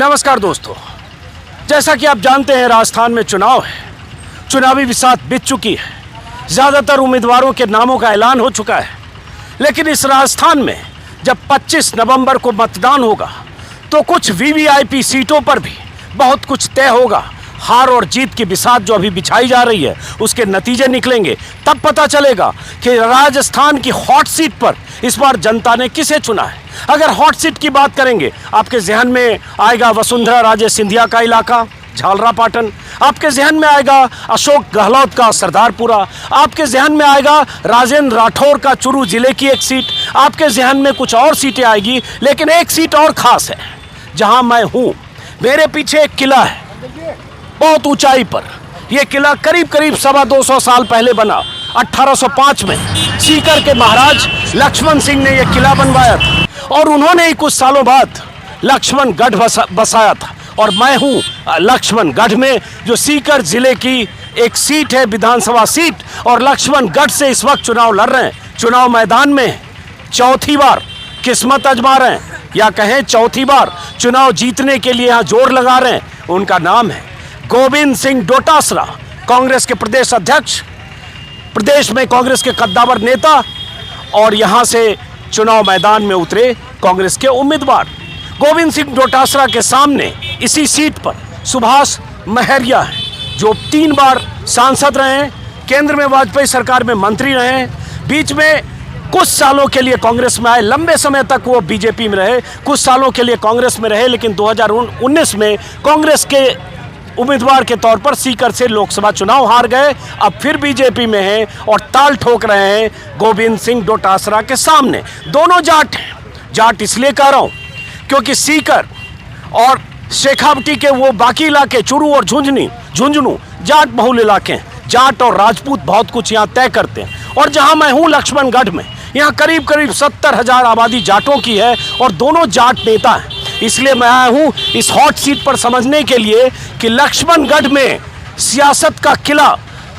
नमस्कार दोस्तों, जैसा कि आप जानते हैं राजस्थान में चुनाव है। चुनावी बिसात बीत चुकी है। ज़्यादातर उम्मीदवारों के नामों का ऐलान हो चुका है। लेकिन इस राजस्थान में जब 25 नवंबर को मतदान होगा तो कुछ वीवीआईपी सीटों पर भी बहुत कुछ तय होगा। हार और जीत की बिसात जो अभी बिछाई जा रही है उसके नतीजे निकलेंगे। तब पता चलेगा कि राजस्थान की हॉट सीट पर इस बार जनता ने किसे चुना है। अगर हॉट सीट की बात करेंगे, आपके जहन में आएगा वसुंधरा राजे सिंधिया का इलाका झालरापाटन, आपके जहन में आएगा अशोक गहलोत का सरदारपुरा, आपके जहन में आएगा राजेंद्र राठौर का चुरू जिले की एक सीट, आपके जहन में कुछ और सीटें आएगी। लेकिन एक सीट और खास है जहां मैं हूं। मेरे पीछे एक किला है बहुत ऊंचाई पर। यह किला करीब 250 साल पहले बना। 1805 में सीकर के महाराज लक्ष्मण सिंह ने यह किला बनवाया था और उन्होंने ही कुछ सालों बाद लक्ष्मणगढ़ बसाया था। और मैं हूं लक्ष्मणगढ़ में, जो सीकर जिले की एक सीट है, विधानसभा सीट। और लक्ष्मणगढ़ से इस वक्त चुनाव लड़ रहे हैं। चुनाव मैदान में चौथी बार किस्मत आजमा रहे हैं, या कहें चौथी बार चुनाव जीतने के लिए यहां जोर लगा रहे हैं। उनका नाम है गोविंद सिंह डोटासरा, कांग्रेस के प्रदेश अध्यक्ष, प्रदेश में कांग्रेस के कद्दावर नेता। और यहां से चुनाव मैदान में उतरे कांग्रेस के उम्मीदवार। गोविंद सिंह डोटासरा के सामने इसी सीट पर सुभाष महरिया हैं, जो 3 बार सांसद रहे हैं, केंद्र में वाजपेयी सरकार में मंत्री रहे हैं, बीच में कुछ सालों के लिए कांग्रेस में आए, लंबे समय तक वो बीजेपी में रहे, कुछ सालों के लिए कांग्रेस में रहे। लेकिन 2019 में कांग्रेस के उम्मीदवार के तौर पर सीकर से लोकसभा चुनाव हार गए। अब फिर बीजेपी में हैं और ताल ठोक रहे हैं गोविंद सिंह डोटासरा के सामने। दोनों जाट हैं। जाट इसलिए कह रहा हूं क्योंकि सीकर और शेखावटी के वो बाकी इलाके चुरू और झुंझुनू जाट बहुल इलाके हैं। जाट और राजपूत बहुत कुछ यहाँ तय करते हैं। और जहाँ मैं हूँ लक्ष्मणगढ़ में, यहाँ करीब 70,000 आबादी जाटों की है और दोनों जाट नेता हैं। इसलिए मैं आया हूँ इस हॉट सीट पर समझने के लिए कि लक्ष्मणगढ़ में सियासत का किला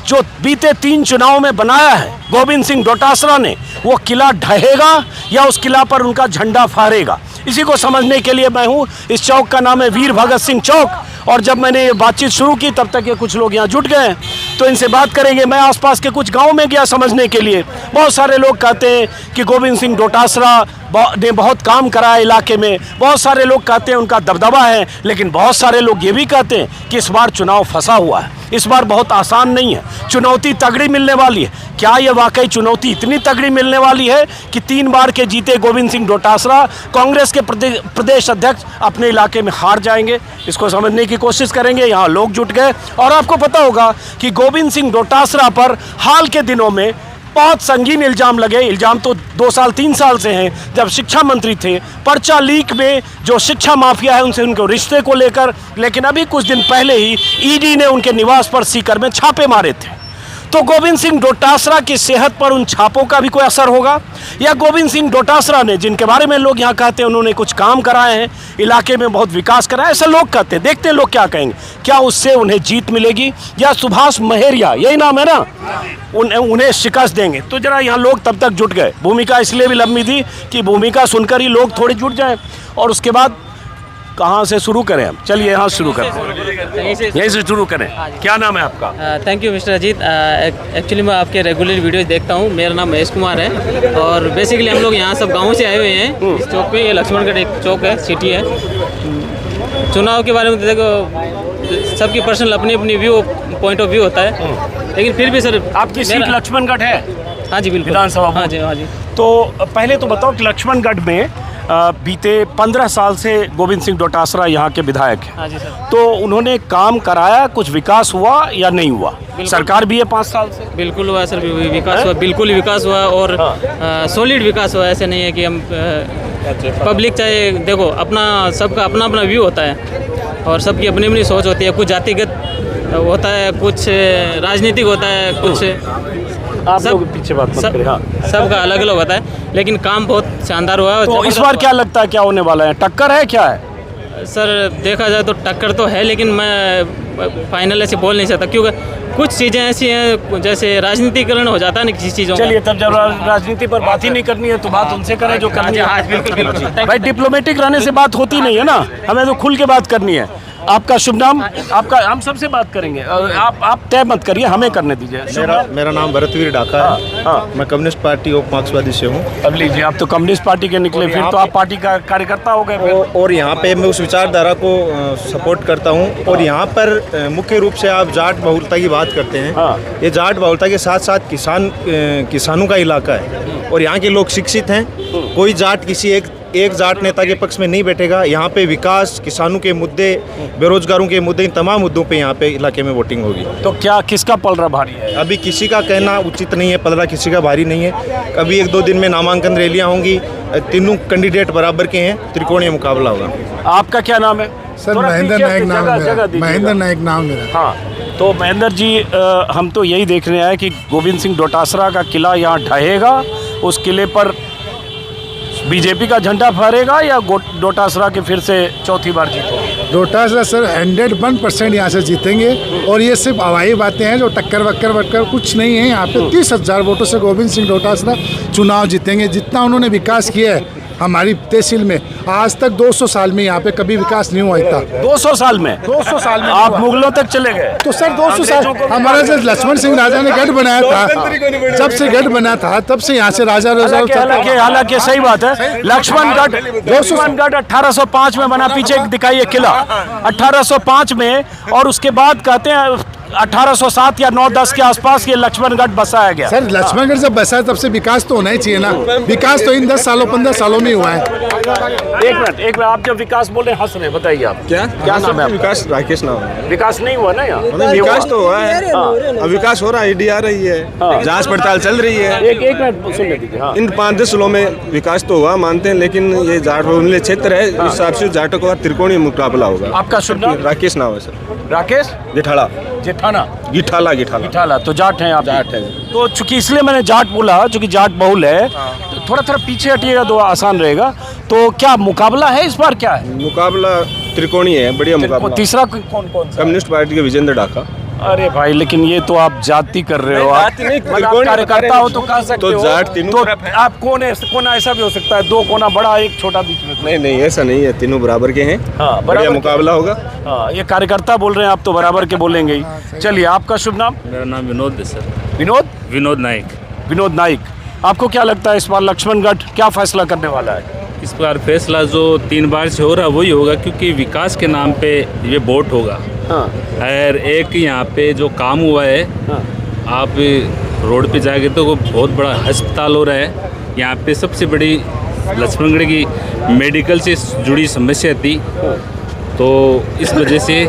जो बीते 3 चुनाव में बनाया है गोविंद सिंह डोटासरा ने, वो किला ढहेगा या उस किला पर उनका झंडा फहरेगा। इसी को समझने के लिए मैं हूँ। इस चौक का नाम है वीर भगत सिंह चौक। और जब मैंने ये बातचीत शुरू की तब तक ये कुछ लोग यहाँ जुट गए हैं, तो इनसे बात करेंगे। मैं आसपास के कुछ गांव में गया समझने के लिए। बहुत सारे लोग कहते हैं कि गोविंद सिंह डोटासरा ने बहुत काम करा है इलाके में। बहुत सारे लोग कहते हैं उनका दबदबा है। लेकिन बहुत सारे लोग ये भी कहते हैं कि इस बार चुनाव फंसा हुआ है, इस बार बहुत आसान नहीं है, चुनौती तगड़ी मिलने वाली है। क्या ये वाकई चुनौती इतनी तगड़ी मिलने वाली है कि 3 बार के जीते गोविंद सिंह डोटासरा कांग्रेस के प्रदेश अध्यक्ष अपने इलाके में हार जाएंगे? इसको समझने की कोशिश करेंगे। यहाँ लोग जुट गए। और आपको पता होगा कि गोविंद सिंह डोटासरा पर हाल के दिनों में बहुत संगीन इल्जाम लगे। इल्जाम तो 2 साल 3 साल से हैं। जब शिक्षा मंत्री थे, पर्चा लीक में जो शिक्षा माफिया है उनसे उनके रिश्ते को लेकर। लेकिन अभी कुछ दिन पहले ही ईडी ने उनके निवास पर सीकर में छापे मारे थे। तो गोविंद सिंह डोटासरा की सेहत पर उन छापों का भी कोई असर होगा? या गोविंद सिंह डोटासरा ने, जिनके बारे में लोग यहाँ कहते हैं उन्होंने कुछ काम कराए हैं, इलाके में बहुत विकास कराया, ऐसा लोग कहते हैं। देखते हैं लोग क्या कहेंगे। क्या उससे उन्हें जीत मिलेगी या सुभाष महरिया, यही नाम है ना, उन्हें शिकस्त देंगे? तो जरा यहाँ लोग तब तक जुट गए। भूमिका इसलिए भी लंबी थी कि भूमिका सुनकर ही लोग थोड़े जुट जाएं। और उसके बाद कहाँ से शुरू करें हम? चलिए यहाँ शुरू करें, यहीं से शुरू करें। क्या नाम है आपका? Thank you mister Ajit. Actually मैं आपके रेगुलर वीडियोस देखता हूँ। मेरा नाम महेश कुमार है और बेसिकली हम लोग यहाँ सब गाँव से आए हुए हैं। इस चौक पे, ये लक्ष्मणगढ़ एक चौक है, सिटी है। चुनाव के बारे में देखो, सबकी पर्सनल अपनी व्यू, पॉइंट ऑफ व्यू होता है। लेकिन फिर भी सर, आपकी सीट लक्ष्मणगढ़ है? हाँ जी बिल्कुल, विधानसभा। हाँ जी, हाँ जी। तो पहले तो बताओ कि लक्ष्मणगढ़ में बीते 15 साल से गोविंद सिंह डोटासरा यहाँ के विधायक हैं। हाँ जी सर। तो उन्होंने काम कराया, कुछ विकास हुआ या नहीं हुआ? सरकार भी है 5 साल से। बिल्कुल हुआ सर, विकास हुआ, बिल्कुल विकास हुआ और सॉलिड विकास हुआ। ऐसे नहीं है कि हम पब्लिक, चाहे देखो अपना, सबका अपना अपना व्यू होता है और सबकी अपनी अपनी सोच होती है। कुछ जातिगत होता है, कुछ राजनीतिक होता है, कुछ आप लोग पीछे बात मत करें। हाँ, सबका अलग अलग होता है। लेकिन काम बहुत शानदार हुआ है। तो इस बार क्या लगता है क्या होने वाला है? टक्कर है क्या है? सर देखा जाए तो टक्कर तो है, लेकिन मैं फाइनल ऐसे बोल नहीं सकता, क्योंकि कुछ चीज़ें ऐसी हैं जैसे राजनीतिकरण हो जाता है ना किसी चीज़ों का। चलिए, तब जब राजनीति पर बात ही नहीं करनी है तो बात उनसे करें जो करनी है। बिल्कुल। भाई डिप्लोमेटिक रहने से बात होती नहीं है ना, हमें तो खुल के बात करनी है। आपका शुभ नाम? आपका, हम सबसे बात करेंगे, आप तय मत करिए, हमें करने दीजिए। मेरा नाम भरतवीर डाका है। हाँ। मैं कम्युनिस्ट पार्टी ऑफ मार्क्सवादी से हूँ। अब लीजिए, आप तो कम्युनिस्ट पार्टी के निकले, फिर तो आप पार्टी का कार्यकर्ता हो गए फिर। और यहाँ पे मैं उस विचारधारा को सपोर्ट करता हूँ। और यहाँ पर मुख्य रूप से आप जाट बहुलता की बात करते हैं। हाँ। ये जाट बहुलता के साथ साथ किसानों का इलाका है और यहाँ के लोग शिक्षित हैं। कोई जाट किसी एक जाट नेता के पक्ष में नहीं बैठेगा। यहाँ पे विकास, किसानों के मुद्दे, बेरोजगारों के मुद्दे, इन तमाम मुद्दों पे यहाँ पे इलाके में वोटिंग होगी। तो क्या किसका पलड़ा भारी है? अभी किसी का कहना उचित नहीं है, पलड़ा किसी का भारी नहीं है। अभी 1-2 दिन में नामांकन रैलियाँ होंगी, तीनों कैंडिडेट बराबर के हैं, त्रिकोणीय मुकाबला होगा। आपका क्या नाम है? सर महेंद्र नायक नाम है मेरा। महेंद्र नायक नाम मेरा। हाँ, तो महेंद्र जी, हम तो यही देख रहे हैं कि गोविंद सिंह डोटासरा का किला यहाँ ढहेगा, उस किले पर बीजेपी का झंडा फहरेगा या डोटासरा के फिर से चौथी बार जीतेंगे? डोटासरा सर 101% यहाँ से जीतेंगे। और ये सिर्फ हवाई बातें हैं, जो टक्कर वक्कर कुछ नहीं है। यहाँ पे 30,000 वोटों से गोविंद सिंह डोटासरा चुनाव जीतेंगे। जितना उन्होंने विकास किया है हमारी तहसील में, आज तक 200 साल में यहाँ पे कभी विकास नहीं हुआ इतना। 200 साल में? 200 साल में आप मुगलों तक चले गए? तो सर 200 साल हमारा जब लक्ष्मण सिंह राजा ने गढ़ बनाया था, जब से गढ़ बना था तब से यहाँ से राजा हालांकि सही बात है, लक्ष्मणगढ़ 1805 में बना। पीछे दिखाइए किला 1805 में, और उसके बाद कहते हैं 1807 या 9-10 के आसपास ये लक्ष्मणगढ़ बसाया गया। सर लक्ष्मणगढ़ जब बसा तब से विकास तो होना ही चाहिए ना। विकास तो इन 10 सालों 15 सालों में हुआ है। एक मिनट, आप जब विकास बोल रहे हैं हंस रहे, बताइए आप क्या नाम है? विकास राकेश नाम है। विकास नहीं हुआ ना यहाँ? विकास तो हुआ है, अब विकास हो रहा है, ईडी आ रही है, जांच पड़ताल चल रही है। एक मिनट सुनने दीजिए। हाँ। इन 5-10 जिलों में विकास तो हुआ मानते हैं, लेकिन ये जाट बहुल्य क्षेत्र है, इस हिसाब से जाटों का त्रिकोणीय मुकाबला होगा। आपका शुभ नाम? राकेश नाम है सर। राकेश गिठाला। गिठाला। तो जाट हैं आप? जाट है। तो चूंकि इसलिए मैंने जाट बोला, चूंकि जाट बहुल है, तो थोड़ा पीछे हटिएगा तो आसान रहेगा। तो क्या मुकाबला है इस बार? क्या है मुकाबला? त्रिकोणीय है, बढ़िया मुकाबला। तीसरा कौन सा? कम्युनिस्ट पार्टी के विजेंद्र डाका। अरे भाई, लेकिन ये तो आप जाति कर रहे हो। आप कार्यकर्ता हो तो कह सकते हो। तो जाट तीनों तो आप कौन है? कोना ऐसा भी हो सकता है, 2 कोना बड़ा, एक छोटा बीच में। नहीं, ऐसा नहीं है, तीनों बराबर के हैं। हाँ, बढ़िया मुकाबला होगा। हाँ, ये कार्यकर्ता बोल रहे हैं, आप तो बराबर के बोलेंगे ही। चलिए, आपका शुभ नाम? मेरा नाम विनोद है सर। विनोद नाइक। आपको क्या लगता है इस बार लक्ष्मणगढ़ क्या फैसला करने वाला है? इस बार फैसला जो 3 बार से हो रहा है वही होगा, क्योंकि विकास के नाम पे ये वोट होगा। हाँ। और एक यहाँ पे जो काम हुआ है, हाँ। आप रोड पे जाएंगे तो बहुत बड़ा अस्पताल हो रहा है। यहाँ पे सबसे बड़ी लक्ष्मणगढ़ की मेडिकल से जुड़ी समस्या थी, तो इस वजह से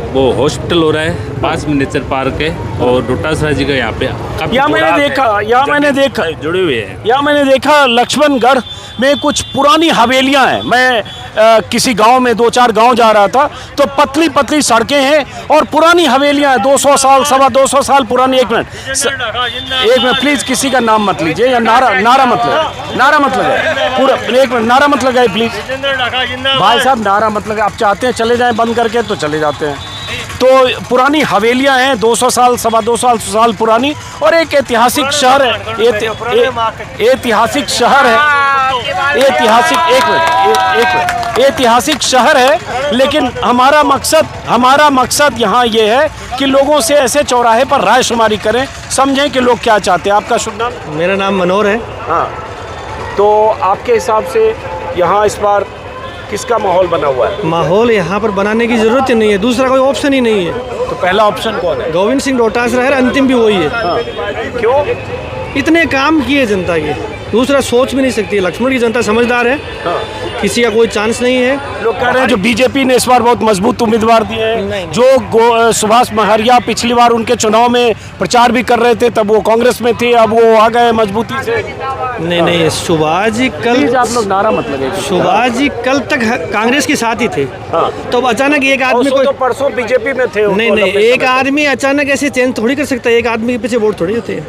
वो हॉस्पिटल हो रहा है। पास में नेचर पार्क है और डोटासरा जी का यहाँ पे मैंने देखा जुड़े हुए हैं। या मैंने देखा लक्ष्मणगढ़ में कुछ पुरानी हवेलियां हैं। मैं किसी गांव में 2-4 गांव जा रहा था, तो पतली सड़कें हैं और पुरानी हवेलियां हैं, 200 साल 225 साल पुरानी। एक मिनट प्लीज, किसी का नाम मत लीजिए या नारा मत लगाए पूरा। एक मिनट, नारा मत लगाए प्लीज भाई साहब, नारा मत लगाए। आप चाहते हैं चले जाएं बंद करके तो चले जाते हैं। तो पुरानी हवेलियां हैं, 200 साल 225 साल पुरानी, और एक ऐतिहासिक शहर है। ऐतिहासिक शहर है। लेकिन हमारा मकसद यहाँ ये है कि लोगों से ऐसे चौराहे पर राय शुमारी करें, समझें कि लोग क्या चाहते हैं। आपका शुभ नाम? मेरा नाम मनोहर है। हाँ, तो आपके हिसाब से यहाँ इस बार किसका माहौल बना हुआ है? माहौल यहाँ पर बनाने की जरूरत ही नहीं है, दूसरा कोई ऑप्शन ही नहीं है। तो पहला ऑप्शन कौन है? गोविंद सिंह डोटासरा है, अंतिम भी वही है। हाँ। क्यों? इतने काम किए जनता के, दूसरा सोच भी नहीं सकती। लक्ष्मण की जनता समझदार है। हाँ। किसी का कोई चांस नहीं है। लोग कह रहे हैं जो बीजेपी ने इस बार बहुत मजबूत उम्मीदवार दिए हैं। जो सुभाष महरिया पिछली बार उनके चुनाव में प्रचार भी कर रहे थे, तब वो कांग्रेस में थे, अब वो आ गए मजबूती से। नहीं, सुभाष जी कल, आप लोग नारा मत लगे। सुभाष जी कल तक कांग्रेस के साथ ही थे। हाँ। तो अचानक एक आदमी तो परसों बीजेपी में थे। नहीं, एक आदमी अचानक ऐसे चेंज थोड़ी कर सकता है। एक आदमी के पीछे वोट थोड़ी होते हैं।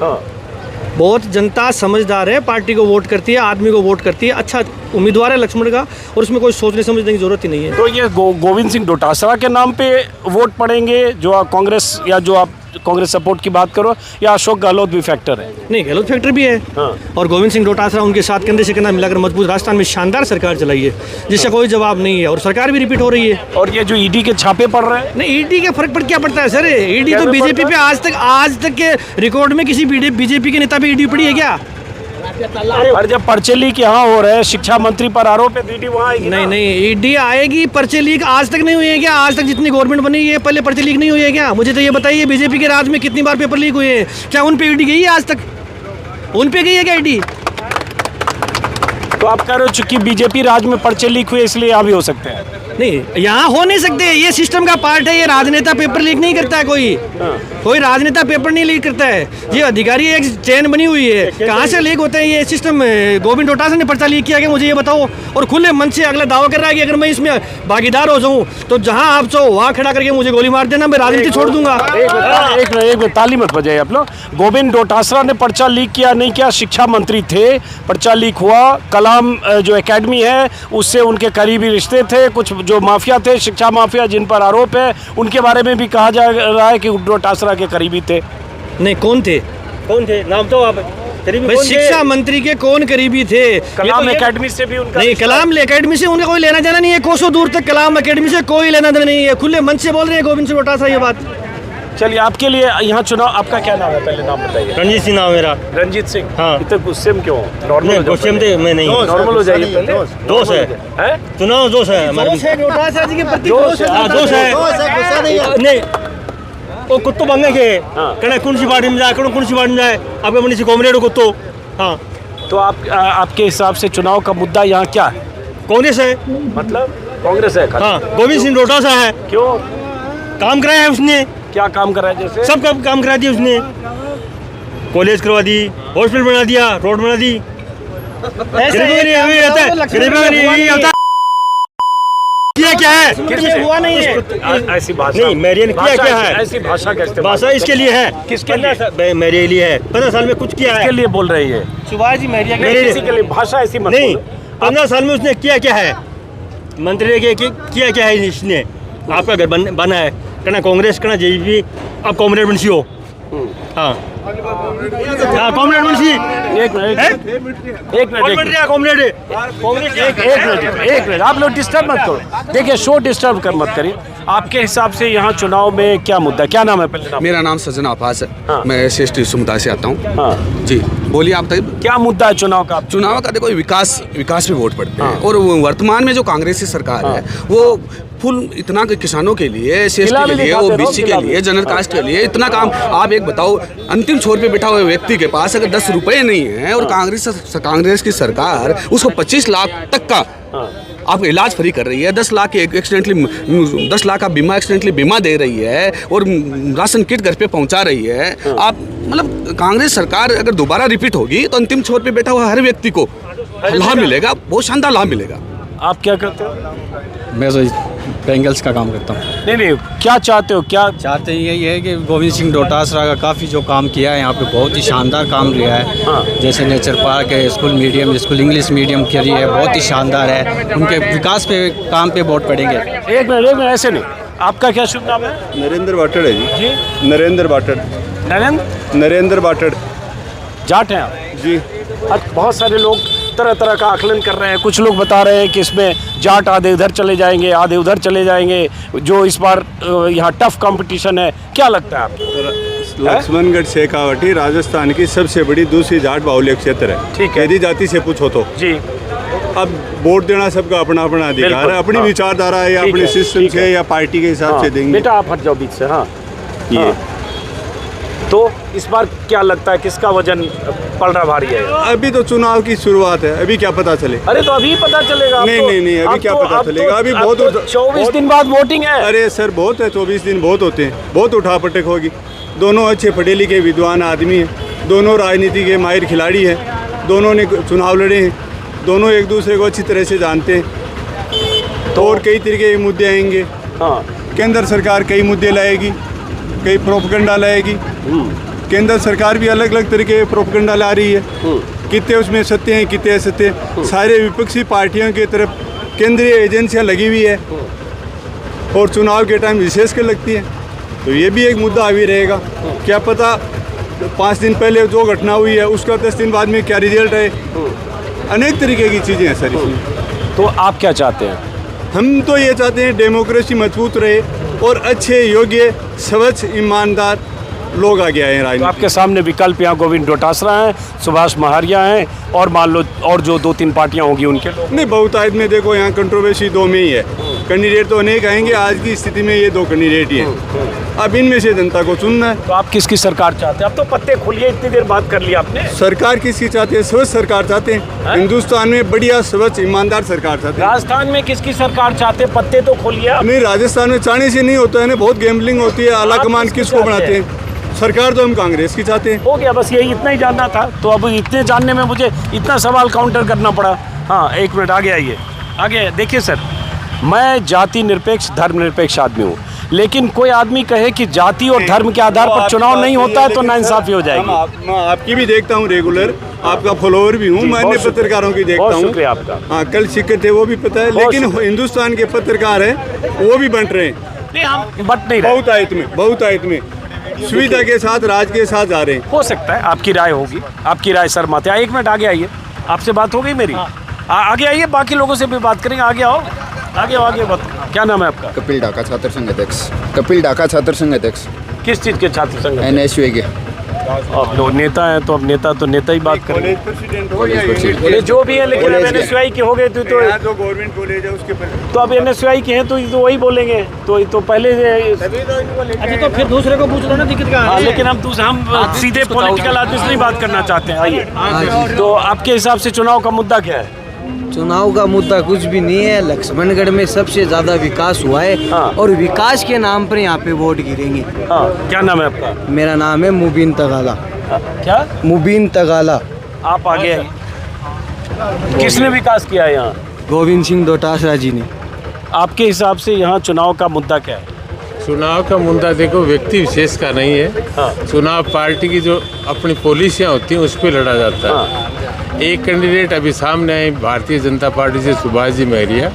बहुत जनता समझदार है, पार्टी को वोट करती है, आदमी को वोट करती है, अच्छा उम्मीदवार है लक्ष्मण का, और उसमें कोई सोचने समझने की जरूरत ही नहीं है। तो ये गोविंद सिंह डोटासरा के नाम पे वोट पड़ेंगे जो आप कांग्रेस, या जो आप कांग्रेस सपोर्ट की बात करो, या अशोक गहलोत भी फैक्टर है? नहीं, गहलोत फैक्टर भी है। हाँ। और गोविंद सिंह डोटासरा उनके साथ कंधे से कंधा मिलाकर मजबूत राजस्थान में शानदार सरकार चलाई है, जिसका कोई जवाब नहीं है, और सरकार भी रिपीट हो रही है। और ये जो ईडी के छापे पड़ रहे हैं, नहीं, ईडी का फर्क क्या पड़ता है सर? ईडी क्या तो फर्क बीजेपी पड़ता पे आज तक के रिकॉर्ड में किसी बीजेपी के नेता पे ईडी पड़ी है क्या? और जब पर्चे लीक यहाँ हो रहे हैं, शिक्षा मंत्री पर आरोप है, ईडी वहाँ आएगी ना? नहीं, ईडी आएगी। पर्चे लीक आज तक नहीं हुए हैं क्या? आज तक जितनी गवर्नमेंट बनी है पहले पर्चे लीक नहीं हुए हैं क्या? मुझे तो ये बताइए, बीजेपी के राज में कितनी बार पेपर लीक हुए हैं? क्या उन पे ईडी गई है आज तक? उन पे गई है क्या ईडी? तो आप कह रहे हो चूंकि बीजेपी राज में पर्चे लीक हुए इसलिए यहाँ भी हो सकते हैं? नहीं, यहाँ हो नहीं सकते, ये सिस्टम का पार्ट है। ये राजनेता पेपर लीक नहीं करता है, कोई राजनेता पेपर नहीं लीक करता है। ये अधिकारी एक चेन बनी हुई है, कहाँ से लीक होते हैं ये सिस्टम? गोविंद डोटासरा ने पर्चा लीक किया कि मुझे ये बताओ? और खुले मन से अगला दावा कर रहा है कि अगर मैं इसमें भागीदार हो जाऊँ तो जहाँ आप चाहो वहाँ खड़ा करके मुझे गोली मार देना, मैं राजनीति छोड़ दूंगा। एक मिनट ताली मत बजाइए आप लोग। गोविंद डोटासरा ने पर्चा लीक किया नहीं किया, शिक्षा मंत्री थे, पर्चा लीक हुआ। कलाम जो एकेडमी है उससे उनके करीबी रिश्ते थे, कुछ जो माफिया थे, शिक्षा माफिया जिन पर आरोप है, उनके बारे में भी कहा जा रहा है कि डोटासरा के करीबी थे। नहीं, कौन थे? नाम तो आप शिक्षा मंत्री के कौन करीबी थे? कलाम एकेडमी से भी उनका नहीं, कलाम एकेडमी से उनका कोई लेना देना नहीं है। कोसों दूर तक कलाम एकेडमी से कोई लेना देना नहीं है। खुले मन से बोल रहे हैं गोविंद सिंह डोटासरा ये बात। चलिए, आपके लिए यहाँ चुनाव, आपका क्या नाम है? पहले नाम बताइए। रणजीत सिंह नाम मेरा। रंजीत सिंह। हाँ। इतने गुस्से में क्यों? नॉर्मल गुस्से में मैं नहीं, नॉर्मल हो जाइए पहले। दोस्त है, चुनाव दोस्त है हमारे। दोस्त है डोटासरा जी के प्रति, दोस्त है। हाँ, दोस्त है। नहीं, वो कुत्तो बंगे के कहना कौन सी पार्टी में जाए, कौन सी पार्टी में जाए, आपके मनी से कॉमरेड हो कुत्तो। हाँ, तो आपके हिसाब से चुनाव का मुद्दा यहाँ क्या है? कांग्रेस है, मतलब कांग्रेस है? हाँ, गोविंद सिंह डोटासरा है। क्यों? काम कराया है उसने, क्या काम करा है? जैसे सब काम करा दिया उसने, कॉलेज करवा दी, हॉस्पिटल बना दिया, रोड बना दी। किया क्या है? हुआ नहीं है। ऐसी भाषा नहीं, मेरे ने किया क्या है? ऐसी भाषा का इस्तेमाल भाषा इसके लिए है। किसके लिए? मेरे लिए है। 15 साल में कुछ किया है। किसके लिए बोल रही है? सुभाष जी मेरिया मेरे किसी के लिए भाषा ऐसी मत नहीं, बोलो। 15 साल में उसने किया क्या है? मंत्री ने किया क्या है? इसने आपका घर बना है, कहना कांग्रेस, कहना जेपी, अब कॉमरेड बंसी हो। हाँ, कॉमरेड बंसी। एक मिनट कॉमरेड एक मिनट, आप लोग डिस्टर्ब मत करो। देखिए, शो डिस्टर्ब मत करिए। आपके हिसाब से यहाँ चुनाव में क्या मुद्दा, क्या नाम है? पहले नाम। मेरा नाम सजना आफास है। हाँ। मैं श्रेष्ठ समुदाय से आता हूँ। हाँ। जी, बोलिए आप तक। क्या मुद्दा है चुनाव का? चुनाव का देखो, विकास पे वोट पड़ते हैं। और वर्तमान में जो कांग्रेस की सरकार है वो फुल इतना किसानों के लिए, एससी के लिए, ओबीसी के लिए, जनरल कास्ट के लिए इतना काम। आप एक बताओ, अंतिम छोर पे बैठा हुए व्यक्ति के पास अगर 10 रुपए नहीं है और कांग्रेस की सरकार उसको 25 लाख तक का आपका इलाज फ्री कर रही है, 10 लाख का बीमा एक्सीडेंटली बीमा दे रही है, और राशन किट घर पे पहुंचा रही है। आप मतलब कांग्रेस सरकार अगर दोबारा रिपीट होगी तो अंतिम छोर पे बैठा हुआ हर व्यक्ति को लाभ मिलेगा, बहुत शानदार लाभ मिलेगा। आप क्या करते हो? मैं तो बेंगल्स का काम करता हूँ। नहीं, क्या चाहते हो? क्या चाहते हैं यही है कि गोविंद सिंह डोटासरा का काफ़ी जो काम किया है यहाँ पे बहुत ही शानदार काम रहा है। हाँ। जैसे नेचर पार्क है, स्कूल इंग्लिश मीडियम के लिए है, बहुत ही शानदार है। उनके विकास पे काम पे वोट पड़ेंगे। एक मिनट, ऐसे नहीं। आपका क्या शुभ नाम है? नरेंद्र बाटड़ है जी। नरेंद्र बाटड़। नरेंद्र बाटड़। जाट हैं आप? जी। अब बहुत सारे लोग तरह तरह का आकलन कर रहे हैं। कुछ लोग बता रहे हैं कि इसमें जाट आधे इधर चले जाएंगे, आधे उधर चले जाएंगे, जो इस बार यहाँ टफ कंपटीशन है। क्या लगता है आपको? लक्ष्मणगढ़ शेखावटी राजस्थान की सबसे बड़ी दूसरी जाट बाहुल्य क्षेत्र है। ठीक है। यदि जाति से पूछो तो जी। अब वोट देना सबका अपना अपना अधिकार है, अपनी विचारधारा है, या अपने सिस्टम से या पार्टी के हिसाब से देंगे। बेटा आप हट जाओ बीच से। हाँ, ये तो इस बार क्या लगता है किसका वजन पड़ रहा भारी है? अभी तो चुनाव की शुरुआत है, अभी क्या पता चले। अरे तो अभी पता चलेगा। नहीं, अभी क्या पता चलेगा? अभी बहुत 24 दिन बाद वोटिंग है। अरे सर, बहुत है, 24 दिन बहुत होते हैं, बहुत उठापटक होगी। दोनों अच्छे पढ़े लिखे विद्वान आदमी हैं, दोनों राजनीति के माहिर खिलाड़ी हैं, दोनों ने चुनाव लड़े हैं, दोनों एक दूसरे को अच्छी तरह से जानते हैं। तो और कई तरीके के मुद्दे आएंगे। हाँ, केंद्र सरकार कई मुद्दे लाएगी, कई प्रोपगंडा लाएगी, केंद्र सरकार भी अलग अलग तरीके के प्रोपेगेंडा ला रही है, कितने उसमें सत्य हैं कितने असत्य हैं। सारे विपक्षी पार्टियों की तरफ केंद्रीय एजेंसियां लगी हुई है और चुनाव के टाइम विशेष कर लगती है, तो ये भी एक मुद्दा अभी रहेगा। क्या पता 5 दिन पहले जो घटना हुई है उसका 10 दिन बाद में क्या रिजल्ट है, अनेक तरीके की चीज़ें हैं सर इसमें। तो आप क्या चाहते हैं? हम तो ये चाहते हैं डेमोक्रेसी मजबूत रहे और अच्छे योग्य स्वच्छ ईमानदार लोग आगे आए हैं तो राजनीति। आपके सामने विकल्प यहाँ गोविंद डोटासरा हैं, सुभाष महारिया हैं और मान लो और जो 2-3 पार्टियाँ होंगी उनके लोग। नहीं, बहुतायत में देखो यहाँ कंट्रोवर्सी 2 में ही है, कैंडिडेट तो अनेक आएंगे, आज की स्थिति में ये 2 कैंडिडेट ही हैं। अब इनमें से जनता को चुनना है। तो आप किसकी सरकार चाहते हैं? अब तो पत्ते खोलिए, इतनी देर बात कर लिया आपने। सरकार किसकी चाहते हैं? स्वच्छ सरकार चाहते हैं। हिंदुस्तान में बढ़िया स्वच्छ ईमानदार सरकार चाहते हैं। राजस्थान में किसकी सरकार चाहते हैं? पत्ते तो खोलिए। नहीं, राजस्थान में चाहने से नहीं होता है ना, बहुत गैम्बलिंग होती है, आला कमान किसको बनाते हैं। सरकार तो हम कांग्रेस की चाहते हैं। हो गया, बस यही इतना ही जानना था। तो अब इतने जानने में मुझे इतना सवाल काउंटर करना पड़ा। हाँ, 1 मिनट आगे आइए, आगे देखिए सर, मैं जाति निरपेक्ष धर्म निरपेक्ष आदमी हूँ, लेकिन कोई आदमी कहे कि जाति और धर्म के आधार पर चुनाव नहीं होता है तो नाइंसाफी हो जाएगी। मैं आपकी भी देखता हूँ रेगुलर, आपका फॉलोअर भी हूँ, मैं अन्य पत्रकारों की देखता हूँ। शुक्रिया आपका। हाँ, कल शिक्के थे वो भी पता है, लेकिन हिंदुस्तान के पत्रकार हैं वो भी बंट रहे हैं। नहीं, हम बट नहीं रहे। बहुतायत में सुविधा के साथ राज के साथ जा रहे हैं। हो सकता है, आपकी राय होगी, आपकी राय सर माते। 1 मिनट आगे आइए, आपसे बात हो गई मेरी। आगे आइए, बाकी लोगों से भी बात करेंगे। आगे आओ, आगे आओ, आगे बात। क्या नाम है आपका? कपिल ढाका छात्र संघ अध्यक्ष। कपिल ढाका छात्र संघ अध्यक्ष। किस चीज़ के छात्र संघ? NSU के। अब लोग नेता हैं तो अब नेता तो नेता ही बात करेंगे। प्रेसिडेंट जो भी है, लेकिन अब NSUI के हो गए तो गवर्नमेंट कॉलेज है उसके तो अब NSUI के हैं तो वही बोलेंगे। तो पहले अच्छा, तो फिर दूसरे को पूछ लो ना, दिक्कत कहाँ है? लेकिन हम सीधे पॉलिटिकल आदमी से नहीं बात करना चाहते हैं। आइए, तो आपके हिसाब से चुनाव का मुद्दा क्या है? चुनाव का मुद्दा कुछ भी नहीं है। लक्ष्मणगढ़ में सबसे ज्यादा विकास हुआ है और विकास के नाम पर यहाँ पे वोट गिरेंगे। क्या नाम है आपका? मेरा नाम है मुबीन तगाला। क्या? मुबीन तगाला। आप आगे आइए। किसने विकास किया है यहाँ? गोविंद सिंह डोटासरा जी ने। आपके हिसाब से यहाँ चुनाव का मुद्दा क्या है? चुनाव का मुद्दा देखो व्यक्ति विशेष का नहीं है। चुनाव पार्टी की जो अपनी पॉलिसियाँ होती हैं उस पर लड़ा जाता है। एक कैंडिडेट अभी सामने आए भारतीय जनता पार्टी से सुभाष जी महरिया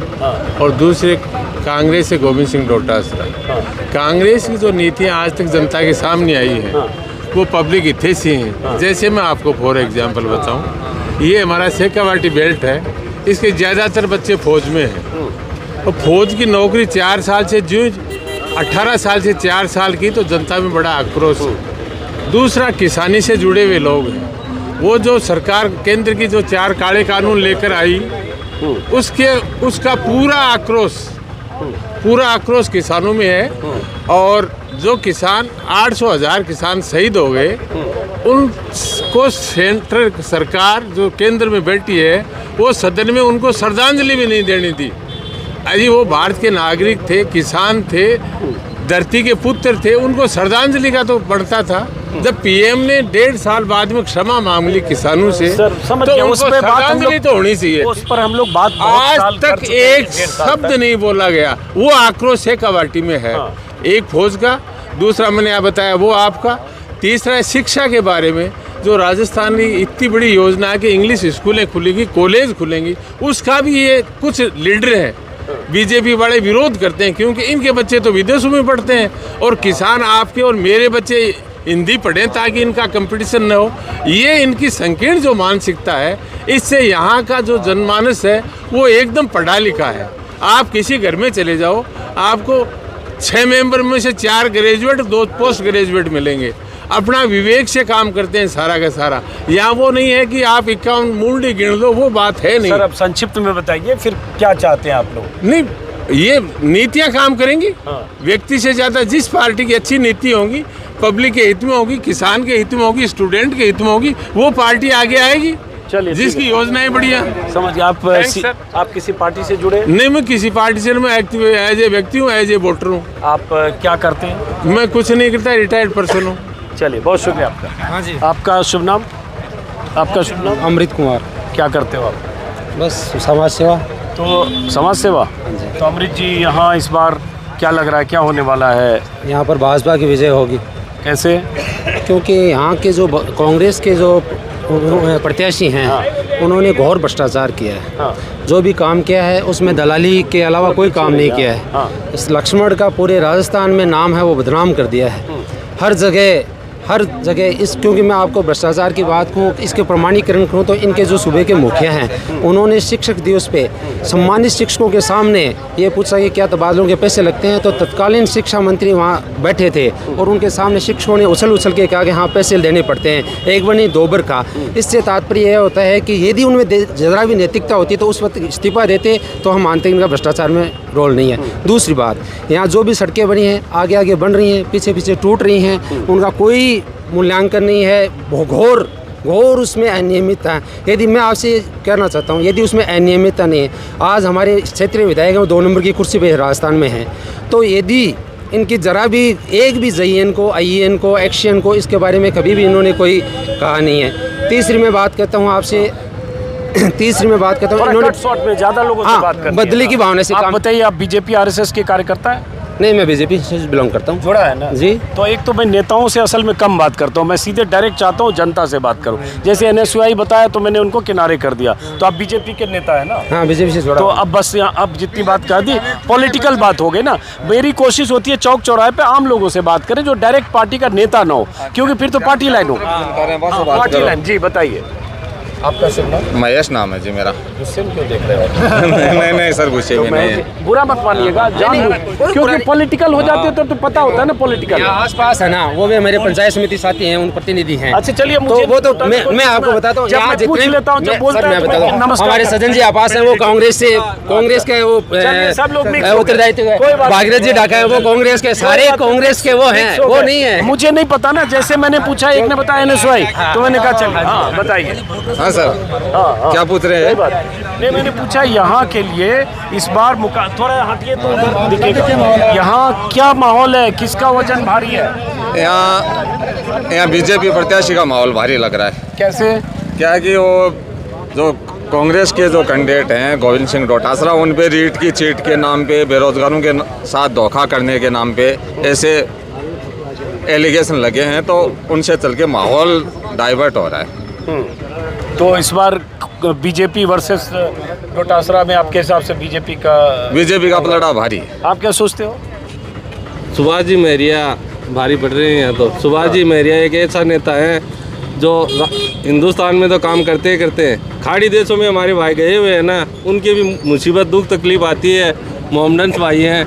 और दूसरे कांग्रेस से गोविंद सिंह डोटासरा। कांग्रेस की जो नीतियाँ आज तक जनता के सामने आई हैं वो पब्लिक हितैषी हैं। जैसे मैं आपको फॉर एग्जांपल बताऊं, ये हमारा शेखावाटी बेल्ट है, इसके ज़्यादातर बच्चे फौज में हैं और फौज की नौकरी 4 साल से जो 18 साल से 4 साल की, तो जनता में बड़ा आक्रोश है। दूसरा, किसानी से जुड़े हुए लोग हैं, वो जो सरकार केंद्र की जो 4 काले कानून लेकर आई उसका पूरा आक्रोश किसानों में है। और जो किसान 800,000 किसान शहीद हो गए, उनको सेंट्रल सरकार जो केंद्र में बैठी है वो सदन में उनको श्रद्धांजलि भी नहीं देनी थी। अरे वो भारत के नागरिक थे, किसान थे, धरती के पुत्र थे, उनको श्रद्धांजलि का तो बढ़ता था। जब पीएम ने 1.5 साल बाद में क्षमा मांग ली किसानों से, तो उनको श्रद्धांजलि तो होनी चाहिए। उस पर हम लोग बात आज तक एक शब्द नहीं बोला गया। वो आक्रोश शेखावाटी में है। एक फौज का, दूसरा मैंने आप बताया वो आपका, तीसरा है शिक्षा के बारे में। जो राजस्थान की इतनी बड़ी योजना है कि इंग्लिश स्कूलें खुलेंगी, कॉलेज खुलेंगी, उसका भी ये कुछ लीडर हैं बीजेपी वाले विरोध करते हैं, क्योंकि इनके बच्चे तो विदेशों में पढ़ते हैं और किसान आपके और मेरे बच्चे हिंदी पढ़ें ताकि इनका कंपटीशन न हो। ये इनकी संकीर्ण जो मानसिकता है, इससे यहाँ का जो जनमानस है वो एकदम पढ़ा लिखा है। आप किसी घर में चले जाओ, आपको 6 मेंबर में से 4 ग्रेजुएट, 2 पोस्ट ग्रेजुएट मिलेंगे। अपना विवेक से काम करते हैं सारा का सारा। यहाँ वो नहीं है कि आप 51 मुंडी गिन लो, वो बात है नहीं। सर, अब संक्षिप्त में बताइए फिर क्या चाहते हैं आप लोग? नहीं, ये नीतियाँ काम करेंगी। व्यक्ति से ज़्यादा जिस पार्टी की अच्छी नीति होगी, पब्लिक के हित में होगी, किसान के हित में होगी, स्टूडेंट के हित में होगी, वो पार्टी आगे आएगी। चलिए, जिसकी योजनाएं बढ़िया। समझ आप किसी पार्टी से जुड़े? नहीं, मैं किसी पार्टी से, मैं एक्टिव एज ए व्यक्ति हूँ, एज ए वोटर हूँ। आप क्या करते हैं? मैं कुछ नहीं करता, रिटायर्ड पर्सन हूँ। चलिए, बहुत शुक्रिया आपका। हाँ जी। आपका शुभ नाम? आपका शुभ नाम? अमृत कुमार। क्या करते हो आप? बस समाज सेवा। तो समाज सेवा। तो अमृत जी, यहाँ इस बार क्या लग रहा है, क्या होने वाला है? यहाँ पर भाजपा की विजय होगी। कैसे? क्योंकि यहाँ के जो कांग्रेस के जो प्रत्याशी हैं उन्होंने घोर भ्रष्टाचार किया है। जो भी काम किया है उसमें दलाली के अलावा कोई काम नहीं किया है। इस लक्ष्मण का पूरे राजस्थान में नाम है वो बदनाम कर दिया है। हर जगह इस, क्योंकि मैं आपको भ्रष्टाचार की बात कहूँ, इसके प्रमाणीकरण करूँ तो इनके जो सूबे के मुखिया हैं उन्होंने शिक्षक दिवस पे सम्मानित शिक्षकों के सामने ये पूछा कि क्या तबादलों के पैसे लगते हैं, तो तत्कालीन शिक्षा मंत्री वहाँ बैठे थे और उनके सामने शिक्षकों ने उछल के कहा कि हाँ पैसे देने पड़ते हैं, एक बार नहीं 2 बार का। इससे तात्पर्य यह होता है कि यदि उनमें ज़रा भी नैतिकता होती तो उस वक्त इस्तीफा देते, तो हम मानते हैं इनका भ्रष्टाचार में रोल नहीं है। दूसरी बात, यहाँ जो भी सड़कें बनी हैं आगे बन रही हैं, पीछे टूट रही हैं, उनका कोई मूल्यांकन नहीं है। घोर उसमें अनियमितता है। यदि मैं आपसे कहना चाहता हूँ, यदि उसमें अनियमितता नहीं है, आज हमारे क्षेत्रीय विधायक 2 नंबर की कुर्सी पे राजस्थान में है, तो यदि इनकी ज़रा भी एक भी JN को, IEN को, एक्शन को इसके बारे में कभी भी इन्होंने कोई कहा नहीं है। तीसरी मैं बात करता हूँ आपसे, इन्होंने शॉर्ट में ज़्यादा लोगों से बात करनी है। बदले की भावना से आप बताइए, आप BJP RSS के कार्यकर्ता हैं? नहीं, मैं BJP से बिलोंग करता हूँ। जुड़ा है ना जी। तो एक तो मैं नेताओं से असल में कम बात करता हूँ, मैं सीधे डायरेक्ट चाहता हूँ जनता से बात करूँ। जैसे NSUI बताया तो मैंने उनको किनारे कर दिया, तो आप BJP के नेता है ना? हाँ, BJP से जुड़ा। तो अब बस यहाँ अब जितनी बात कर दी पॉलिटिकल बात हो गई ना। मेरी कोशिश होती है चौक चौराहे पे आम लोगों से बात करें जो डायरेक्ट पार्टी का नेता ना हो, क्योंकि फिर तो पार्टी लाइन हो। Party line. जी बताइए, आपका शुभ नाम? महेश नाम है जी मेरा। गुस्से में क्यों देख रहे हो? नहीं सर, गुस्से में नहीं है। बुरा मत मानिएगा, क्योंकि पॉलिटिकल हो जाते हैं तो पता होता है ना पॉलिटिकल। आस-पास है ना, वो भी मेरे पंचायत समिति साथी हैं, उन प्रतिनिधि हैं। अच्छा चलिए, तो वो तो मैं आपको बताता हूँ, यहाँ पूछ लेता हूँ, जब बोलता मैं बताता हूँ, हमारे सज्जन जी आपास हैं, वो कांग्रेस के वो उत्तरदायित्व भागीरथ जी ढाका है, वो कांग्रेस के, सारे कांग्रेस के वो हैं, वो नहीं है। मुझे नहीं पता ना, जैसे मैंने पूछा, एक ने बताया NSUI, तो मैंने कहा चलिए। हाँ बताइए। हाँ सर, क्या पूछ रहे हैं? नहीं, मैंने पूछा यहाँ के लिए इस बार थोड़ा हटिए तो उधर दिखेगा, यहाँ क्या माहौल है, किसका वजन भारी है? यहाँ BJP प्रत्याशी का माहौल भारी लग रहा है। कैसे? क्या है कि वो जो कांग्रेस के जो कैंडिडेट हैं गोविंद सिंह डोटासरा, उन पे रीट की चीट के नाम पे, बेरोजगारों के साथ धोखा करने के नाम पे ऐसे एलिगेशन लगे हैं, तो उनसे चल के माहौल डाइवर्ट हो रहा है। तो इस बार BJP वर्सेस डोटासरा में आपके हिसाब से BJP का पलड़ा भारी है। आप क्या सोचते हो? सुभाष जी महरिया भारी पड़ रहे हैं यहाँ तो। सुभाष जी महरिया एक ऐसा नेता है जो हिंदुस्तान में तो काम करते हैं, खाड़ी देशों में हमारे भाई गए हुए हैं ना, उनकी भी मुसीबत दुख तकलीफ आती है। मोहम्मदन भाई हैं,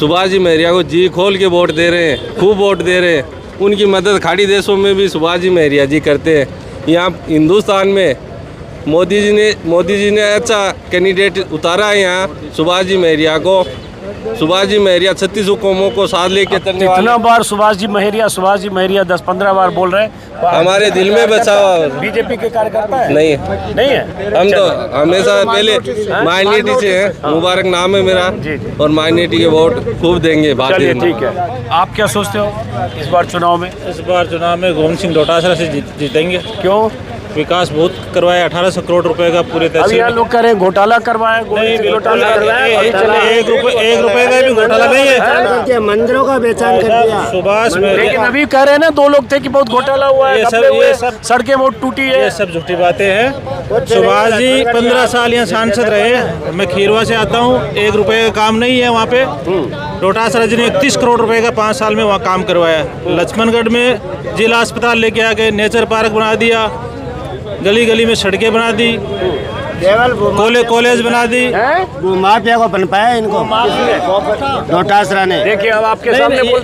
सुभाष जी महरिया को जी खोल के वोट दे रहे हैं, खूब वोट दे रहे हैं। उनकी मदद खाड़ी देशों में भी सुभाष जी महरिया जी करते हैं। यहाँ हिंदुस्तान में मोदी जी ने अच्छा कैंडिडेट उतारा है यहाँ सुभाष जी महरिया को। सुभाष जी महरिया 36 हुकूमों को साथ लेके चलने वाले। कितना बार सुभाष जी महरिया 10-15 बार बोल रहे हैं। हमारे दिल में बचा हुआ। BJP के कार्यकर्ता है? नहीं है। हम तो हमेशा पहले माइनॉरिटी से हैं। मुबारक नाम है मेरा, और माइनॉरिटी के वोट खूब देंगे। चलिए ठीक है। आप क्या सोचते हो इस बार चुनाव में? इस बार चुनाव में गोविंद सिंह डोटासरा से जीतेंगे। क्यों? विकास बहुत करवाया, 1800 करोड़ रुपए का पूरे अभी यहाँ लोग कह रहे हैं घोटाला करवाया। एक रुपए का भी घोटाला नहीं है। मंदिरों का बेचान कर दिया सुभाष में। लेकिन अभी कह रहे हैं ना 2 लोग थे कि बहुत घोटाला हुआ है, ये सब सड़कें बहुत टूटी है। ये सब झूठी बातें हैं। सुभाष जी 15 साल यहाँ सांसद रहे। मैं खीरवा से आता हूँ, 1 रुपए का काम नहीं है वहाँ पे। डोटासरा जी ने 31 करोड़ रुपए का 5 साल में वहाँ काम करवाया। लक्ष्मणगढ़ में जिला अस्पताल लेके आ गए, नेचर पार्क बना दिया, गली गली में सड़कें बना दी, कॉलेज बना दी। वो माफिया को बन पाया इनको डोटासरा ने। देखिए अब आपके सामने बोल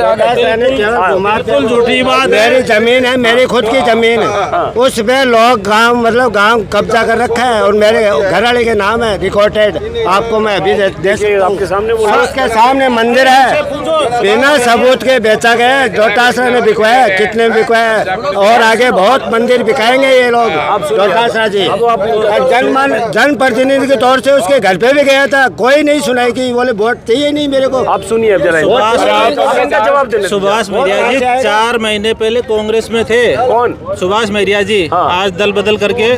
बिल्कुल झूठी बात। मेरी जमीन है, मेरी खुद की जमीन है, उस पे लोग गांव कब्जा कर रखा है और मेरे घर वाले के नाम है रिकॉर्डेड। आपको मैं अभी दे सकता हूँ। उसके सामने मंदिर है, बिना सबूत के बेचा गया। डोटासरा ने बिकवाया, कितने बिकवाया, और आगे बहुत मंदिर बिकाएंगे ये लोग डोटासरा जी। जनप्रतिनिधि के तौर से उसके घर पे भी गया था, कोई नहीं सुनाई कि बोले वोट चाहिए नहीं मेरे को। आप सुनिए जरा, जवाब देने। सुभाष महरिया जी 4 महीने पहले कांग्रेस में थे। कौन? सुभाष महरिया जी। आज दल बदल करके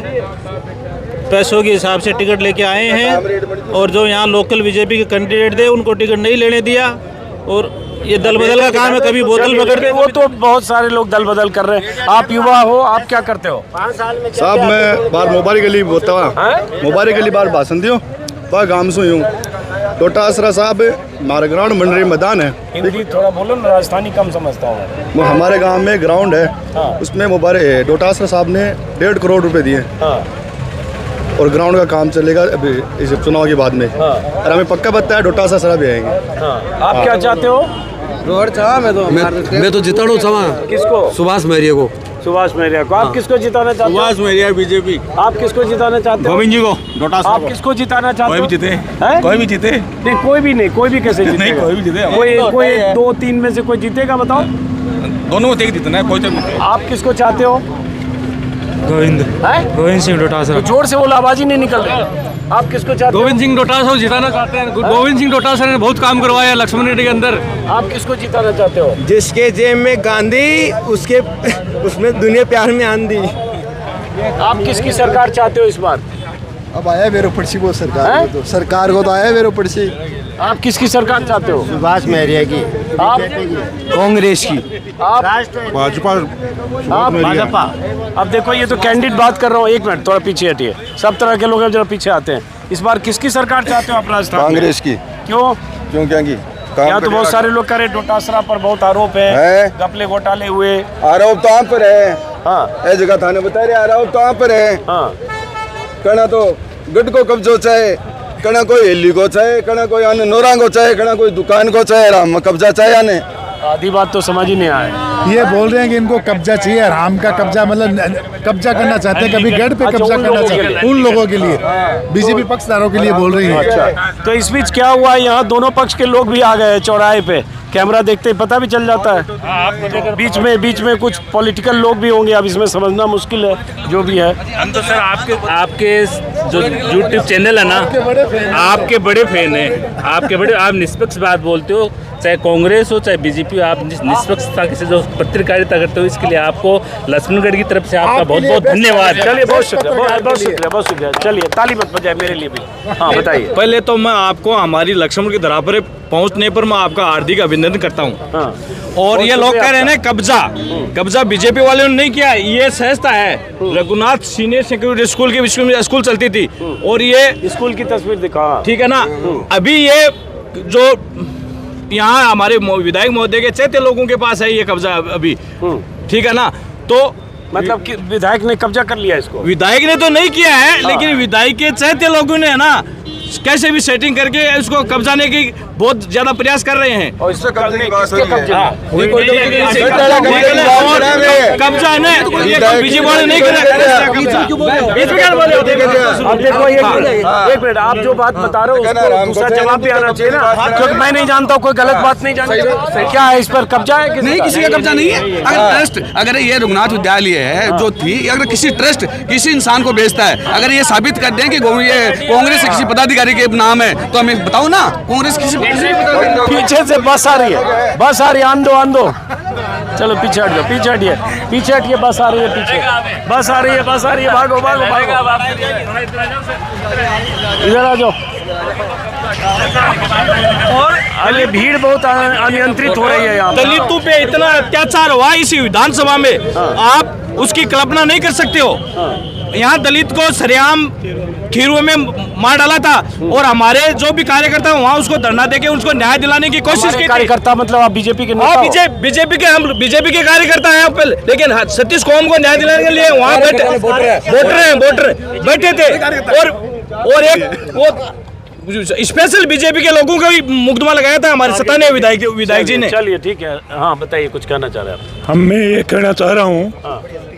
पैसों के हिसाब से टिकट लेके आए हैं, और जो यहाँ लोकल BJP के कैंडिडेट थे उनको टिकट नहीं लेने दिया, और ये दल बदल का काम है, कभी बोतल पकड़ते। वो तो बहुत सारे लोग दल बदल कर रहे हैं। आप युवा हो, आप क्या करते हो? 5 साल में साहब मैं बार मोबाइल के लिए बोलता हूँ, मोबाइल के लिए बार भाषण दियो बार गाँव से हूँ। टोटा आसरा साहब हमारे ग्राउंड मंडरी मैदान है। हिंदी थोड़ा बोलो ना, राजस्थानी कम समझता हूँ। वो हमारे गांव में ग्राउंड है, उसमें मुबारक डोटासरा साहब ने 1.5 करोड़ रुपए दिए और ग्राउंड का काम चलेगा अभी इस चुनाव के बाद में। और हमें पक्का पता है डोटासरा साहब भी आएंगे। आप क्या चाहते हो? रोड चाह मैं तो जिताना चाहूँ। किसको? सुभाष महरिया को। सुभाष महरिया को। आप किसको जिताना चाहते हो? सुभाष महरिया बीजेपी। आप किसको जिताना चाहते हो? गोविंद जी को। डोटासरा आप किसको जिताना चाहते हो? कोई भी जीते, कोई भी जीते। नहीं, कोई भी नहीं, कोई भी कैसे जीतेगा? नहीं, कोई भी जीते। कोई 2-3 में से कोई जीतेगा, बताओ। दोनों को जीतना है, कोई तो। आप किसको चाहते हो? गोविंद सिंह डोटासरा। तो जोर से बोला, आवाज ही नहीं निकल रही। आप किसको चाहते हो? गोविंद सिंह डोटासरा जिताना चाहते हैं। गोविंद सिंह डोटासरा ने बहुत काम करवाया लक्ष्मण रेड्डी के अंदर। आप किसको जिताना चाहते हो? जिसके जेब में गांधी उसके उसमें दुनिया प्यार में आंधी। आप किसकी सरकार चाहते हो इस बार? अब आया मेरे पड़सी को सरकार को तो आया मेरे पड़सी। आप किसकी सरकार चाहते हो? सुभाष महरिया की। आप? कांग्रेस की। आप? भाजपा। आप भाजपा। अब देखो, ये तो कैंडिडेट बात कर रहा हूँ। 1 मिनट, थोड़ा पीछे हटिए। सब तरह के लोग जरा पीछे आते हैं। इस बार किसकी सरकार चाहते हो आप राजस्थान में? कांग्रेस की। क्यों? क्या की यहाँ तो बहुत सारे लोग कह रहे, डोटासरा पर बहुत आरोप है, घपले घोटाले हुए। आरोप तो आप पर है। हाँ, ये जगह थाने बता रहे आरोप तो आप पर है। हाँ। कना तो गढ़ को कब्जो चाहे, कना कोई हिली को चाहे, कना कोई आने नोरा को चाहे, कना कोई दुकान को चाहे, राम कब्जा चाहे आने। आधी बात तो समझ ही नहीं आया। ये बोल रहे हैं कि इनको कब्जा चाहिए, राम का कब्जा, मतलब कब्जा करना चाहते हैं, कभी गढ़ पे कब्जा करना चाहते हैं उन लोगों के लिए, बीजेपी पक्षधारों के लिए बोल रही है। अच्छा, तो इस बीच क्या हुआ? यहाँ दोनों पक्ष के लोग भी आ गए चौराहे पे। कैमरा देखते ही पता भी चल जाता है। तो बीच में कुछ पॉलिटिकल लोग भी होंगे, अब इसमें समझना मुश्किल है जो भी है। हम तो सर आपके जो YouTube चैनल है ना, आपके बड़े फैन हैं। आपके बड़े, आप निष्पक्ष बात बोलते हो, चाहे कांग्रेस हो चाहे बीजेपी हो, आप निष्पक्षता से जो पत्रकारिता करते हो, इसके लिए आपको लक्ष्मणगढ़ की तरफ से आपका बहुत बहुत धन्यवाद। चलिए, बहुत शुक्रिया, बहुत शुक्रिया। चलिए, ताली मत बजाए मेरे लिए भी। हाँ, बताइए। पहले तो मैं आपको हमारी लक्ष्मण की धरा पर पहुंचने पर मैं आपका हार्दिक अभिनंदन करता हूं। और ये लोग कह रहे हैं कब्जा बीजेपी वाले ने नहीं किया, ये संस्था है रघुनाथ सीनियर सेकेंडरी स्कूल के विश्व में स्कूल चलती थी, और ये स्कूल की तस्वीर दिखा, ठीक है ना। अभी ये जो यहाँ हमारे विधायक महोदय के चैत्य लोगों के पास है ये कब्जा अभी, ठीक है ना। तो मतलब कि विधायक ने कब्जा कर लिया इसको? विधायक ने तो नहीं किया है, लेकिन विधायक के चैत्य लोगों ने है ना कैसे भी सेटिंग करके इसको कब्जाने की बहुत ज्यादा प्रयास कर रहे हैं। और इससे कब्जा बीजेपी वाले नहीं कर अब देखो, एक मिनट, आप जो बात बता रहे हो उसको दूसरा जवाब भी आना चाहिए ना, क्योंकि मैं नहीं जानता हूँ, कोई गलत बात नहीं जानता। क्या है, इस पर कब्जा है? नहीं, किसी का कब्जा नहीं है। अगर ट्रस्ट, अगर ये रघुनाथ विद्यालय है जो थी, अगर किसी ट्रस्ट किसी इंसान को बेचता है, अगर ये साबित कर दें कि कांग्रेस किसी पदाधिकारी के नाम है, तो हमें बताओ ना, कांग्रेस किसी पीछे से बस आ रही है, बस आ रही है, आंदो। चलो पीछे हट जाओ, पीछे हटिए, बस आ रही है, पीछे बस आ रही है, भागो। इधर आ जाओ। और अरे भीड़ बहुत अनियंत्रित हो रही है यहाँ। दलितों पे इतना अत्याचार हुआ इसी विधानसभा में, आप उसकी कल्पना नहीं कर सकते हो। यहाँ दलित को सरेआम खीरुए में मार डाला था, और हमारे जो भी कार्यकर्ता वहाँ उसको धरना देके उसको न्याय दिलाने की कोशिश की। कार्यकर्ता मतलब आप बीजेपी के? हम बीजेपी के कार्यकर्ता हैं, लेकिन सतीश कौम को न्याय दिलाने के लिए वहाँ वोटर बैठे थे, और एक वो स्पेशल बीजेपी के लोगों का भी मुकदमा लगाया था हमारे सताने विधायक जी ने। चलिए, ठीक है। हाँ, बताइए, कुछ कहना चाह रहे हैं? मैं ये कहना चाह रहा हूँ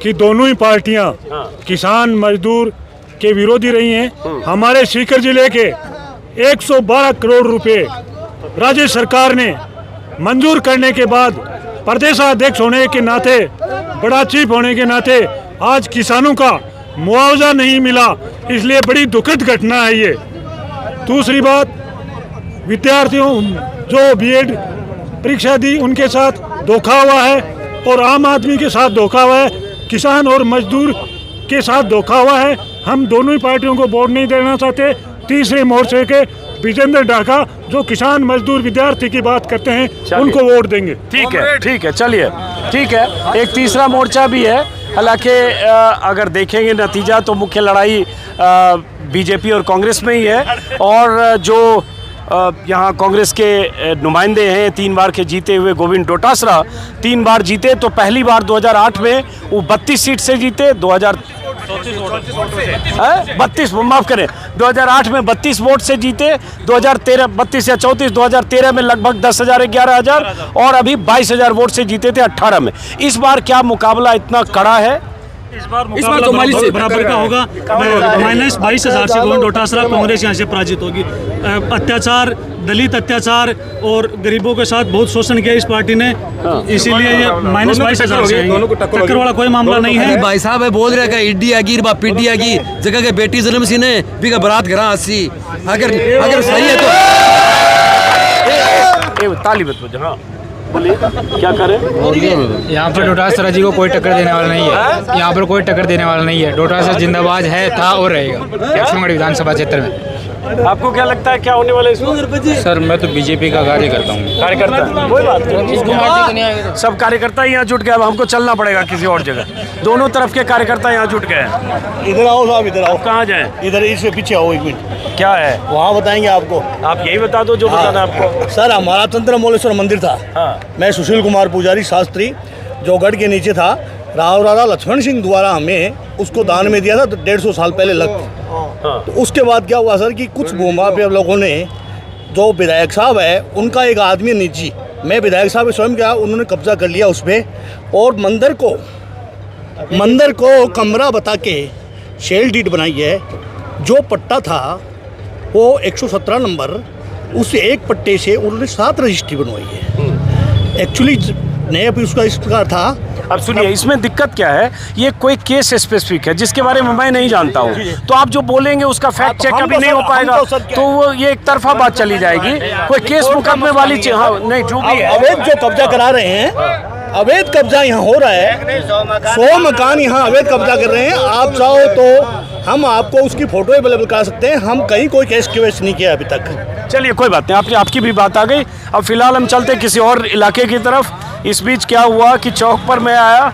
कि दोनों ही पार्टियां किसान मजदूर के विरोधी रही हैं। हमारे सीकर जिले के 112 करोड़ रुपए राज्य सरकार ने मंजूर करने के बाद, प्रदेशाध्यक्ष होने के नाते, बड़ा चीफ होने के नाते आज किसानों का मुआवजा नहीं मिला, इसलिए बड़ी दुखद घटना है ये। दूसरी बात, विद्यार्थियों जो बीएड परीक्षा दी उनके साथ धोखा हुआ है, और आम आदमी के साथ धोखा हुआ है, किसान और मजदूर के साथ धोखा हुआ है। हम दोनों ही पार्टियों को वोट नहीं देना चाहते। तीसरे मोर्चे के विजेंद्र डाका जो किसान मजदूर विद्यार्थी की बात करते हैं उनको वोट देंगे। ठीक है, चलिए ठीक है। एक तीसरा मोर्चा भी है, हालांकि अगर देखेंगे नतीजा तो मुख्य लड़ाई बीजेपी और कांग्रेस में ही है। और जो यहाँ कांग्रेस के नुमाइंदे हैं, 3 बार के जीते हुए गोविंद डोटासरा 3 बार जीते। तो पहली बार 2008 में वो 32 सीट से जीते, 2008 में 32 वोट से जीते, 2013 32 या 34, 2013 में लगभग 10,000 11,000 और अभी 22,000 वोट से जीते थे 18 में। इस बार क्या मुकाबला इतना कड़ा है? इस बार तो बराबर का होगा। -22,000 से गोविंद डोटासरा कांग्रेस यहाँ से पराजित होगी। अत्याचार, दलित अत्याचार और गरीबों के साथ बहुत शोषण किया इस पार्टी ने, इसीलिए ये -22,000 से टक्कर वाला कोई मामला नहीं है। भाई साहब बोल रहे हैं इड्डी आगी बा पिड्डी आगी जगह के बेटी जन्म सी ने भी का बरात घरा 80 अगर सही है तो ताली बत हाँ बोलिए क्या करें। यहाँ पर डोटासरा जी को कोई टक्कर देने वाला नहीं है। यहाँ पर कोई टक्कर देने वाला नहीं है। डोटासरा जिंदाबाद है, था और रहेगा लक्ष्मणगढ़ विधानसभा क्षेत्र में। आपको क्या लगता है क्या होने वाला है इसमें? सर मैं तो बीजेपी का कार्यकर्ता हूँ। कार्यकर्ता कोई बात नहीं, सब कार्यकर्ता यहाँ जुट गए। अब हमको चलना पड़ेगा किसी और जगह। दोनों तरफ के कार्यकर्ता यहाँ जुट गए हैं। इधर आओ साहब, इधर आओ। कहाँ जाए? इधर इसके पीछे आओ, 1 मिनट। क्या है वहाँ बताएंगे आपको। आप यही बता दो जो बताना है आपको। सर हमारा चंद्रमौलेश्वर मंदिर था। मैं सुशील कुमार पुजारी शास्त्री जो गढ़ के नीचे था, राव राजा लक्ष्मण सिंह द्वारा हमें उसको दान में दिया था 150 साल पहले तो उसके बाद क्या हुआ सर कि कुछ भूमा पे लोगों ने, जो विधायक साहब है उनका एक आदमी निजी, मैं विधायक साहब स्वयं क्या, उन्होंने कब्जा कर लिया उस पर और मंदिर को कमरा बता के शेल डीड बनाई है। जो पट्टा था वो 117 नंबर, उस एक पट्टे से उन्होंने 7 रजिस्ट्री बनवाई है। एक्चुअली नहीं अभी उसका इस प्रकार था। अब सुनिए इसमें दिक्कत क्या है, ये कोई केस स्पेसिफिक है जिसके बारे में मैं नहीं जानता हूँ, तो आप जो बोलेंगे उसका फैक्ट चेक कभी नहीं हो पाएगा, तो वो ये एक तरफा बात चली जाएगी। कोई केस मुकदमे वाली चीज हाँ नहीं जो भी है। अवैध जो कब्जा करा रहे हैं, अवैध कब्जा यहाँ हो रहा है, 100 मकान यहाँ अवैध कब्जा कर रहे हैं। आप चाहो तो हम आपको उसकी फोटो अवेलेबल करा सकते हैं। हम कहीं कोई केस नहीं किया अभी तक। चलिए कोई बात नहीं, आपकी भी बात आ गई। अब फिलहाल हम चलते किसी और इलाके की तरफ। इस बीच क्या हुआ कि चौक पर मैं आया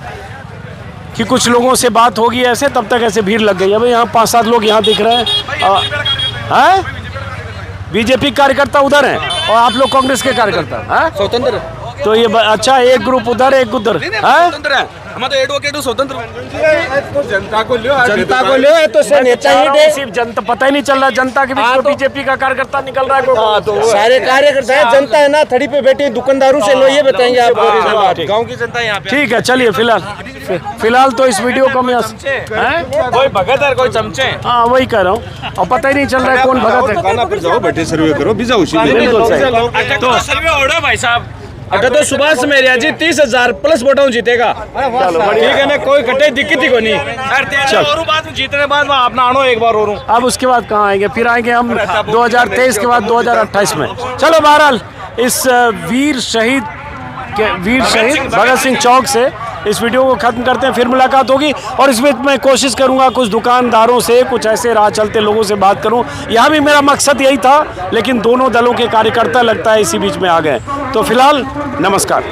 कि कुछ लोगों से बात होगी ऐसे, तब तक ऐसे भीड़ लग गई। अब यहाँ 5-7 लोग यहाँ दिख रहे हैं। बीजेपी कार्यकर्ता उधर हैं और आप लोग कांग्रेस के कार्यकर्ता स्वतंत्र। तो ये अच्छा एक ग्रुप उधर एक उधर है। हम तो एडवोकेट स्वतंत्र जनता को लियो तो से नेता ही सिर्फ जनता पता ही नहीं चल रहा जनता के बीच में बीजेपी का कार्यकर्ता निकल रहा है। तो सारे कार्यकर्ता है, जनता है ना थड़ी पे बैठी दुकानदारों से लो ये बताएंगे आप गांव की जनता यहाँ पे। ठीक है चलिए फिलहाल तो इस वीडियो को मैं कोई भगत है कोई चमचे। हाँ वही कह रहा हूँ और पता ही नहीं चल रहा है कौन भगत है। जाओ बैठे सर्वे करो भी जाओ तो सर्वे हो रहा भाई साहब। अगर तो सुभाष मेरिया जी 30,000 प्लस वोटों जीतेगा। ठीक है ना, कोई कटे दिक्कत ही को नहीं। और बाद जीतने बाद में अपना आनो एक बार और। अब उसके बाद कहाँ आएंगे, फिर आएंगे हम 2023 के बाद 2028 में। चलो बहरहाल इस वीर शहीद भगत सिंह चौक से इस वीडियो को खत्म करते हैं, फिर मुलाकात होगी। और इस बीच मैं कोशिश करूंगा कुछ दुकानदारों से, कुछ ऐसे राह चलते लोगों से बात करूं। यहाँ भी मेरा मकसद यही था, लेकिन दोनों दलों के कार्यकर्ता लगता है इसी बीच में आ गए। तो फिलहाल नमस्कार।